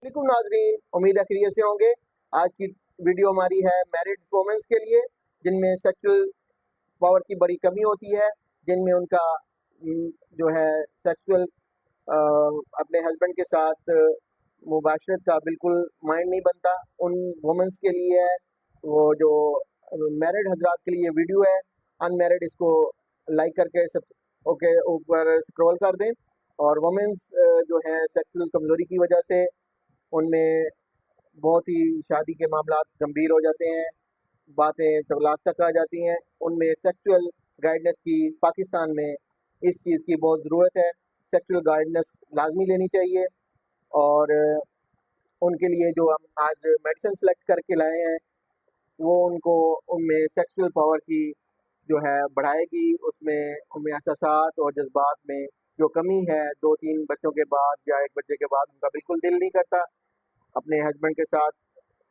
वालेकुम नाजरीन, उम्मीद है खैरियत से होंगे। आज की वीडियो हमारी है मैरिड वुमेन्स के लिए जिनमें सेक्सुअल पावर की बड़ी कमी होती है, जिनमें उनका जो है सेक्सुअल अपने हस्बैंड के साथ मुबाशरत का बिल्कुल माइंड नहीं बनता। उन वुमेन्स के लिए है वो जो मैरिड हजरात के लिए वीडियो है। अनमैरिड इसको लाइक करके सब ओके ऊपर स्क्रॉल कर दें। और वुमेन्स जो है सेक्सुअल कमज़ोरी की वजह से उनमें बहुत ही शादी के मामलात गंभीर हो जाते हैं, बातें तलाक तक आ जाती हैं। उनमें सेक्सुअल गाइडेंस की पाकिस्तान में इस चीज़ की बहुत ज़रूरत है। सेक्सुअल गाइडेंस लाजमी लेनी चाहिए। और उनके लिए जो हम आज मेडिसिन सेलेक्ट करके लाए हैं वो उनको उनमें सेक्सुअल पावर की जो है बढ़ाएगी। उसमें उनमें एहसासात और जज्बात में जो कमी है, 2-3 बच्चों के बाद या 1 बच्चे के बाद उनका बिल्कुल दिल नहीं करता अपने हस्बैंड के साथ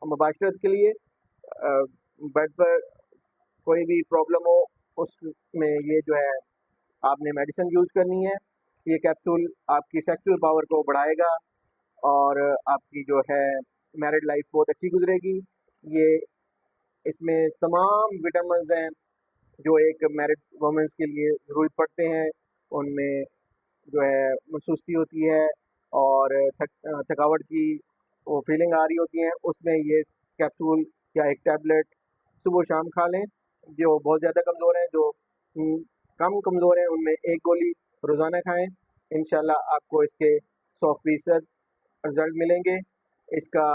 मुबाशरत के लिए। बेड पर कोई भी प्रॉब्लम हो उसमें ये जो है आपने मेडिसिन यूज़ करनी है। ये कैप्सूल आपकी सेक्सुअल पावर को बढ़ाएगा और आपकी जो है मैरिड लाइफ बहुत अच्छी गुजरेगी। ये इसमें तमाम विटामिन्स हैं जो एक मैरिड वुमेन्स के लिए ज़रूरत पड़ते हैं। उनमें जो है सुस्ती होती है और थकावट की वो फीलिंग आ रही होती है, उसमें ये कैप्सूल या एक टैबलेट सुबह शाम खा लें। जो बहुत ज़्यादा कमज़ोर हैं, जो कम कमज़ोर हैं, उनमें एक गोली रोज़ाना खाएं। इंशाल्लाह आपको इसके 100% रिज़ल्ट मिलेंगे। इसका